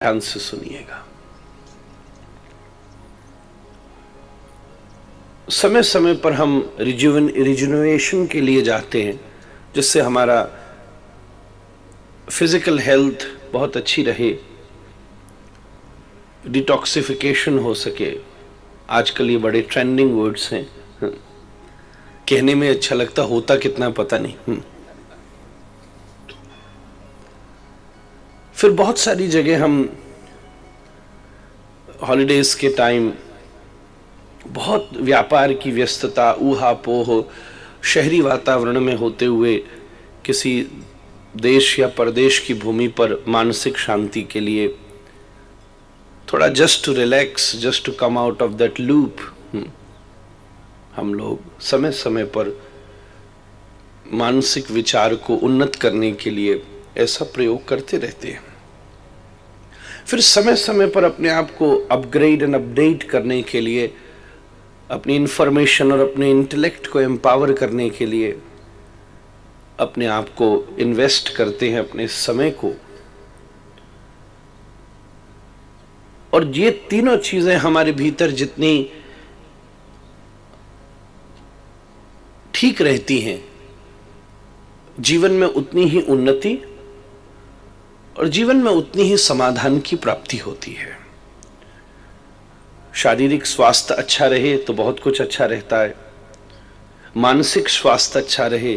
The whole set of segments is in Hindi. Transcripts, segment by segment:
ध्यान से सुनिएगा। समय समय पर हम रिजुविनेशन के लिए जाते हैं, जिससे हमारा फिजिकल हेल्थ बहुत अच्छी रहे, डिटॉक्सिफिकेशन हो सके। आजकल ये बड़े ट्रेंडिंग वर्ड्स हैं, कहने में अच्छा लगता, होता कितना पता नहीं। फिर बहुत सारी जगह हम हॉलिडेज के टाइम बहुत व्यापार की व्यस्तता, ऊहापोह, शहरी वातावरण में होते हुए किसी देश या परदेश की भूमि पर मानसिक शांति के लिए थोड़ा just to relax, just to come out of that loop, हम लोग समय समय पर मानसिक विचार को उन्नत करने के लिए ऐसा प्रयोग करते रहते हैं। फिर समय समय पर अपने आप को अपग्रेड एंड अपडेट करने के लिए, अपनी इंफॉर्मेशन और अपने इंटेलेक्ट को एम्पावर करने के लिए अपने आप को इन्वेस्ट करते हैं, अपने समय को। और ये तीनों चीजें हमारे भीतर जितनी ठीक रहती हैं, जीवन में उतनी ही उन्नति और जीवन में उतनी ही समाधान की प्राप्ति होती है। शारीरिक स्वास्थ्य अच्छा रहे तो बहुत कुछ अच्छा रहता है, मानसिक स्वास्थ्य अच्छा रहे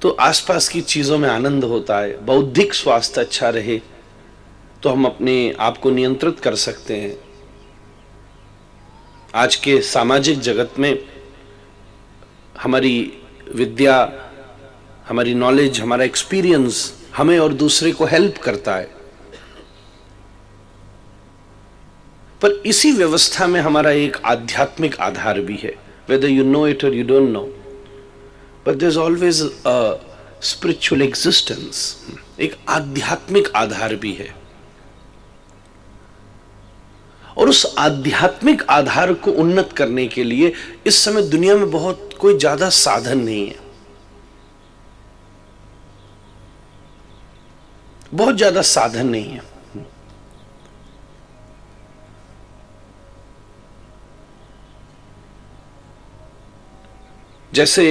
तो आसपास की चीजों में आनंद होता है, बौद्धिक स्वास्थ्य अच्छा रहे तो हम अपने आप को नियंत्रित कर सकते हैं। आज के सामाजिक जगत में हमारी विद्या, हमारी नॉलेज, हमारा एक्सपीरियंस हमें और दूसरे को हेल्प करता है, पर इसी व्यवस्था में हमारा एक आध्यात्मिक आधार भी है। Whether you know it or you don't know, but there's always a spiritual existence. एक आध्यात्मिक आधार भी है, और उस आध्यात्मिक आधार को उन्नत करने के लिए इस समय दुनिया में बहुत कोई ज्यादा साधन नहीं है, बहुत ज्यादा साधन नहीं है। जैसे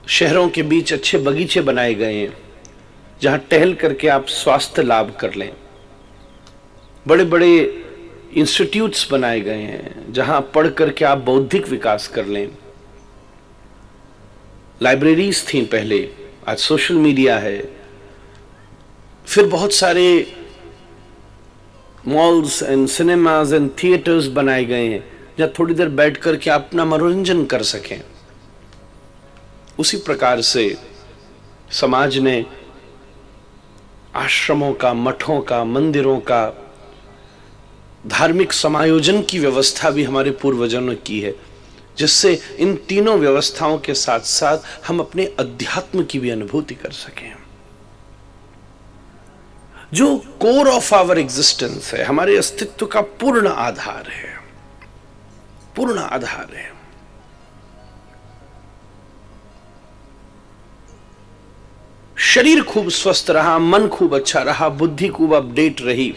शहरों के बीच अच्छे बगीचे बनाए गए हैं जहां टहल करके आप स्वास्थ्य लाभ कर लें, बड़े बड़े इंस्टीट्यूट्स बनाए गए हैं जहां पढ़ करके आप बौद्धिक विकास कर लें, लाइब्रेरीज थी पहले, आज सोशल मीडिया है, फिर बहुत सारे malls and cinemas and theatres बनाए गए हैं जहां थोड़ी देर बैठ करके आप अपना मनोरंजन कर सकें। उसी प्रकार से समाज ने आश्रमों का, मठों का, मंदिरों का, धार्मिक समायोजन की व्यवस्था भी हमारे पूर्वजों ने की है, जिससे इन तीनों व्यवस्थाओं के साथ साथ हम अपने अध्यात्म की भी अनुभूति कर सकें। जो कोर ऑफ आवर एग्जिस्टेंस है, हमारे अस्तित्व का पूर्ण आधार है, पूर्ण आधार है। शरीर खूब स्वस्थ रहा, मन खूब अच्छा रहा, बुद्धि खूब अपडेट रही,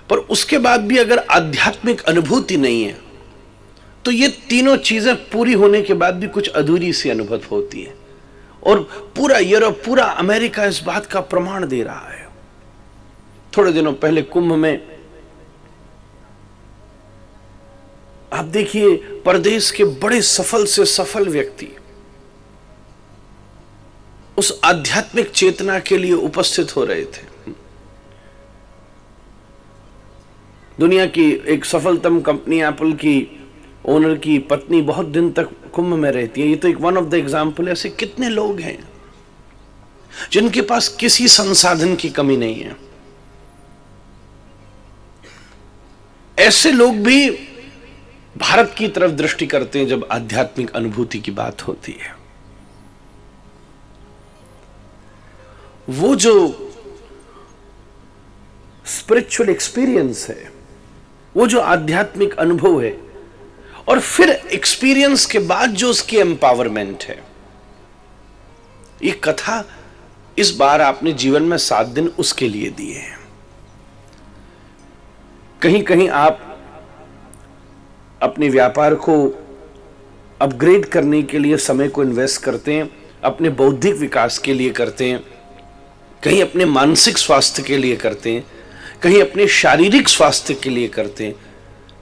पर उसके बाद भी अगर आध्यात्मिक अनुभूति नहीं है तो ये तीनों चीजें पूरी होने के बाद भी कुछ अधूरी सी अनुभव होती है। और पूरा यूरोप, पूरा अमेरिका इस बात का प्रमाण दे रहा है। थोड़े दिनों पहले कुंभ में आप देखिए, परदेश के बड़े सफल से सफल व्यक्ति उस आध्यात्मिक चेतना के लिए उपस्थित हो रहे थे। दुनिया की एक सफलतम कंपनी एप्पल की ओनर की पत्नी बहुत दिन तक कुंभ में रहती है। ये तो एक वन ऑफ द एग्जाम्पल है। ऐसे कितने लोग हैं जिनके पास किसी संसाधन की कमी नहीं है। ऐसे लोग भी भारत की तरफ दृष्टि करते हैं जब आध्यात्मिक अनुभूति की बात होती है। वो जो स्पिरिचुअल एक्सपीरियंस है, वो जो आध्यात्मिक अनुभव है, और फिर एक्सपीरियंस के बाद जो उसकी एम्पावरमेंट है, ये कथा इस बार आपने जीवन में 7 दिन उसके लिए दिए हैं। कहीं कहीं आप अपने व्यापार को अपग्रेड करने के लिए समय को इन्वेस्ट करते हैं, अपने बौद्धिक विकास के लिए करते हैं, कहीं अपने मानसिक स्वास्थ्य के लिए करते हैं, कहीं अपने शारीरिक स्वास्थ्य के लिए करते हैं।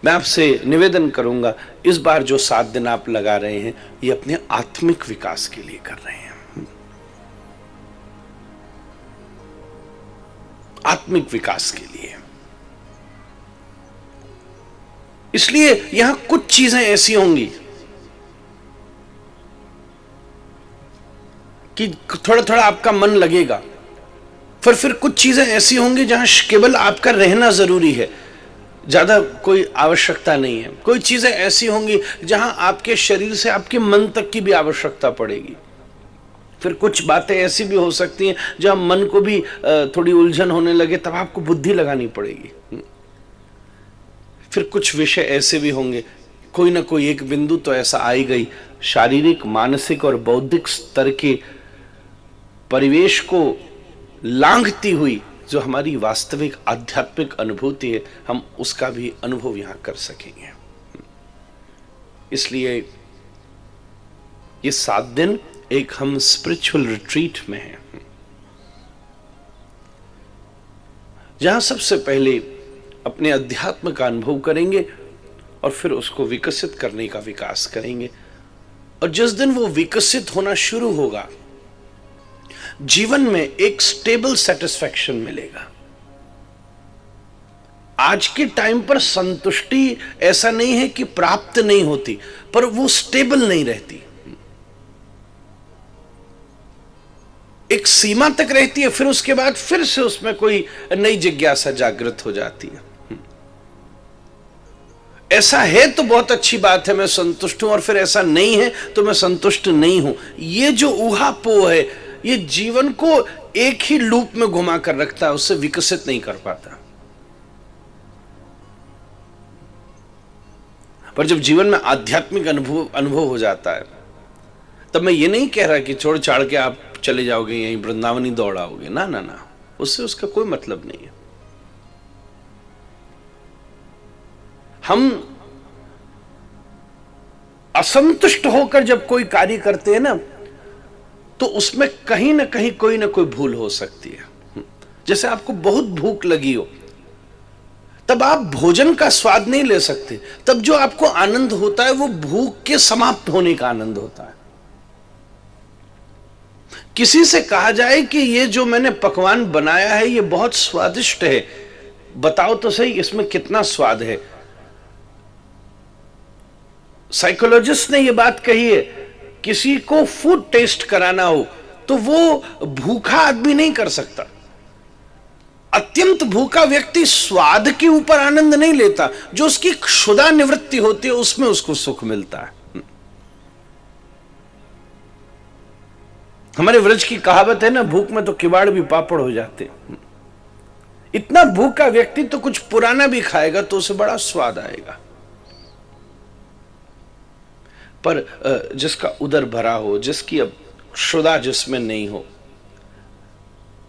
मैं आपसे निवेदन करूंगा, इस बार जो 7 दिन आप लगा रहे हैं ये अपने आत्मिक विकास के लिए कर रहे हैं, आत्मिक विकास के लिए। इसलिए यहां कुछ चीजें ऐसी होंगी कि थोड़ा थोड़ा आपका मन लगेगा, फिर कुछ चीजें ऐसी होंगी जहां केवल आपका रहना जरूरी है, ज्यादा कोई आवश्यकता नहीं है। कोई चीजें ऐसी होंगी जहां आपके शरीर से आपके मन तक की भी आवश्यकता पड़ेगी। फिर कुछ बातें ऐसी भी हो सकती हैं जहां मन को भी थोड़ी उलझन होने लगे, तब आपको बुद्धि लगानी पड़ेगी। फिर कुछ विषय ऐसे भी होंगे, कोई ना कोई एक बिंदु तो ऐसा आई गई, शारीरिक, मानसिक और बौद्धिक स्तर के परिवेश को लांघती हुई जो हमारी वास्तविक आध्यात्मिक अनुभूति है, हम उसका भी अनुभव यहां कर सकेंगे। इसलिए ये 7 दिन एक हम स्पिरिचुअल रिट्रीट में हैं, जहां सबसे पहले अपने अध्यात्म का अनुभव करेंगे और फिर उसको विकसित करने का विकास करेंगे। और जिस दिन वो विकसित होना शुरू होगा, जीवन में एक स्टेबल सेटिस्फैक्शन मिलेगा। आज के टाइम पर संतुष्टि ऐसा नहीं है कि प्राप्त नहीं होती, पर वो स्टेबल नहीं रहती। एक सीमा तक रहती है, फिर उसके बाद फिर से उसमें कोई नई जिज्ञासा जागृत हो जाती है। ऐसा है तो बहुत अच्छी बात है, मैं संतुष्ट हूं, और फिर ऐसा नहीं है तो मैं संतुष्ट नहीं हूं। ये जो ऊहापोह है, ये जीवन को एक ही लूप में घुमा कर रखता है, उससे विकसित नहीं कर पाता। पर जब जीवन में आध्यात्मिक अनुभव हो जाता है, तब मैं ये नहीं कह रहा कि छोड़ छाड़ के आप चले जाओगे, यहीं वृंदावनी दौड़ाओगे, ना ना ना, उससे उसका कोई मतलब नहीं है। हम असंतुष्ट होकर जब कोई कार्य करते हैं ना, तो उसमें कहीं ना कहीं कोई ना कोई भूल हो सकती है। जैसे आपको बहुत भूख लगी हो, तब आप भोजन का स्वाद नहीं ले सकते, तब जो आपको आनंद होता है वो भूख के समाप्त होने का आनंद होता है। किसी से कहा जाए कि ये जो मैंने पकवान बनाया है ये बहुत स्वादिष्ट है, बताओ तो सही इसमें कितना स्वाद है। साइकोलॉजिस्ट ने ये बात कही है, किसी को फूड टेस्ट कराना हो तो वो भूखा आदमी नहीं कर सकता। अत्यंत भूखा व्यक्ति स्वाद के ऊपर आनंद नहीं लेता, जो उसकी क्षुधा निवृत्ति होती है उसमें उसको सुख मिलता है। हमारे व्रज की कहावत है ना, भूख में तो किवाड़ भी पापड़ हो जाते। इतना भूखा व्यक्ति तो कुछ पुराना भी खाएगा तो उसे बड़ा स्वाद आएगा। पर जिसका उदर भरा हो, जिसकी अब क्षुधा जिसमें नहीं हो,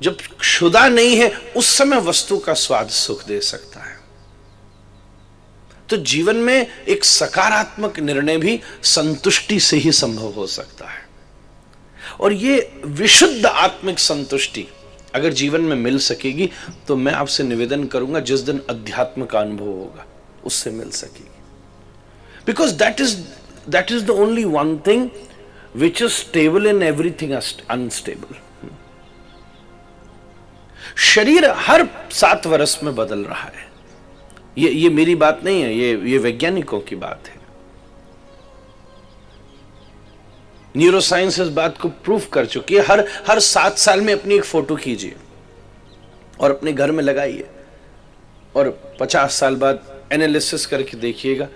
जब क्षुधा नहीं है उस समय वस्तु का स्वाद सुख दे सकता है। तो जीवन में एक सकारात्मक निर्णय भी संतुष्टि से ही संभव हो सकता है। और ये विशुद्ध आत्मिक संतुष्टि अगर जीवन में मिल सकेगी, तो मैं आपसे निवेदन करूंगा जिस दिन अध्यात्म का अनुभव होगा उससे मिल सकेगी। Because that is the only one thing which is stable in everything unstable. शरीर हर 7 वर्ष में बदल रहा है। ये मेरी बात नहीं है, ये वैज्ञानिकों की बात है। न्यूरोसाइंस इस बात को प्रूफ कर चुकी है। हर 7 साल में अपनी एक फोटो कीजिए और अपने घर में लगाइए, और 50 साल बाद एनालिसिस करके देखिएगा,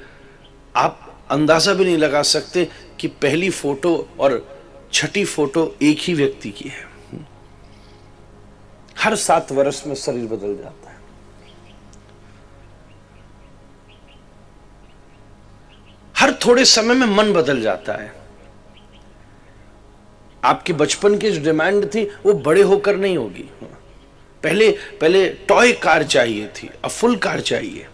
आप अंदाजा भी नहीं लगा सकते कि पहली फोटो और छठी फोटो एक ही व्यक्ति की है। हर 7 वर्ष में शरीर बदल जाता है। हर थोड़े समय में मन बदल जाता है। आपके बचपन की जो डिमांड थी वो बड़े होकर नहीं होगी। पहले पहले टॉय कार चाहिए थी, अब फुल कार चाहिए।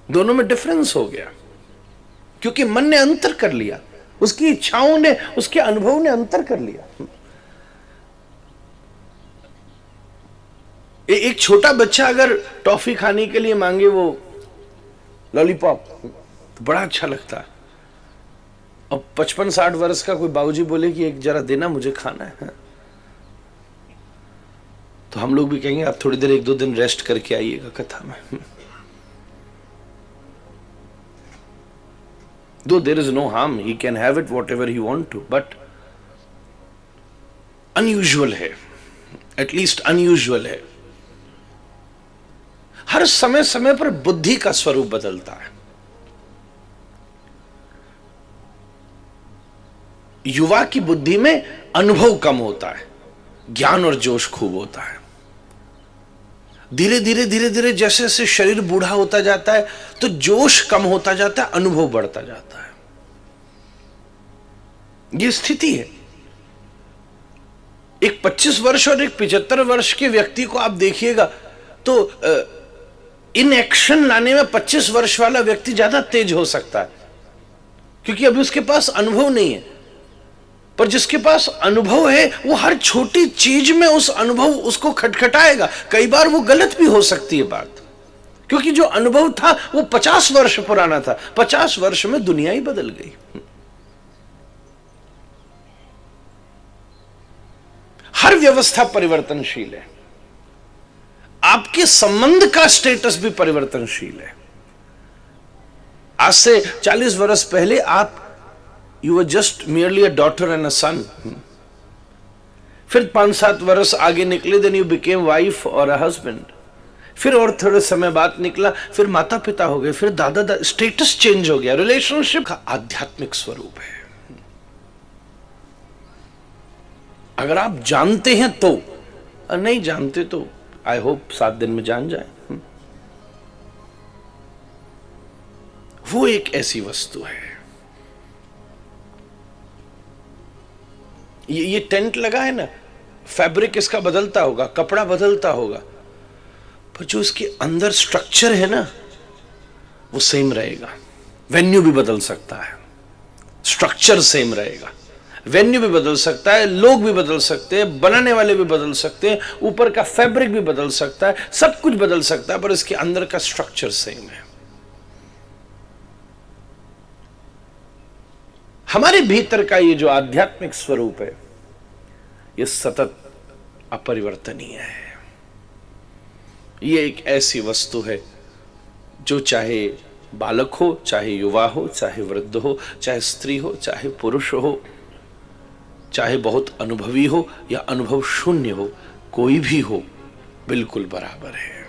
दोनों में डिफरेंस हो गया, क्योंकि मन ने अंतर कर लिया, उसकी इच्छाओं ने, उसके अनुभव ने अंतर कर लिया। एक छोटा बच्चा अगर टॉफी खाने के लिए मांगे, वो लॉलीपॉप, तो बड़ा अच्छा लगता है। अब 55-60 वर्ष का कोई बाबूजी बोले कि एक जरा देना, मुझे खाना है, तो हम लोग भी कहेंगे आप थोड़ी देर 1-2 दिन रेस्ट करके आइएगा कथा में। Though there is no harm, he can have it whatever he want to, but unusual है, at least unusual है। हर समय समय पर बुद्धि का स्वरूप बदलता है। युवा की बुद्धि में अनुभव कम होता है, ज्ञान और जोश खूब होता है। धीरे धीरे धीरे धीरे जैसे जैसे शरीर बूढ़ा होता जाता है तो जोश कम होता जाता है, अनुभव बढ़ता जाता है। यह स्थिति है। एक 25 वर्ष और एक 75 वर्ष के व्यक्ति को आप देखिएगा तो इन एक्शन लाने में 25 वर्ष वाला व्यक्ति ज्यादा तेज हो सकता है, क्योंकि अभी उसके पास अनुभव नहीं है। पर जिसके पास अनुभव है वो हर छोटी चीज में उस अनुभव उसको खटखटाएगा। कई बार वो गलत भी हो सकती है बात, क्योंकि जो अनुभव था वो 50 वर्ष पुराना था। 50 वर्ष में दुनिया ही बदल गई। हर व्यवस्था परिवर्तनशील है, आपके संबंध का स्टेटस भी परिवर्तनशील है। आज से 40 वर्ष पहले आप You were just merely a daughter and a son. फिर 5-7 वर्ष आगे निकले, then you became wife or a husband. फिर और थोड़े समय बाद निकला, फिर माता पिता हो गए, फिर दादा स्टेटस चेंज हो गया। रिलेशनशिप का आध्यात्मिक स्वरूप है। अगर आप जानते हैं तो, और नहीं जानते तो आई होप 7 दिन में जान जाए। वो एक ऐसी वस्तु है। ये टेंट लगा है ना, फैब्रिक इसका बदलता होगा, कपड़ा बदलता होगा, पर जो इसके अंदर स्ट्रक्चर है ना वो सेम रहेगा। वेन्यू भी बदल सकता है, स्ट्रक्चर सेम रहेगा। वेन्यू भी बदल सकता है, लोग भी बदल सकते हैं, बनाने वाले भी बदल सकते हैं, ऊपर का फैब्रिक भी बदल सकता है, सब कुछ बदल सकता है, पर इसके अंदर का स्ट्रक्चर सेम है। हमारे भीतर का ये जो आध्यात्मिक स्वरूप है ये सतत अपरिवर्तनीय है। ये एक ऐसी वस्तु है जो चाहे बालक हो, चाहे युवा हो, चाहे वृद्ध हो, चाहे स्त्री हो, चाहे पुरुष हो, चाहे बहुत अनुभवी हो या अनुभव शून्य हो, कोई भी हो, बिल्कुल बराबर है।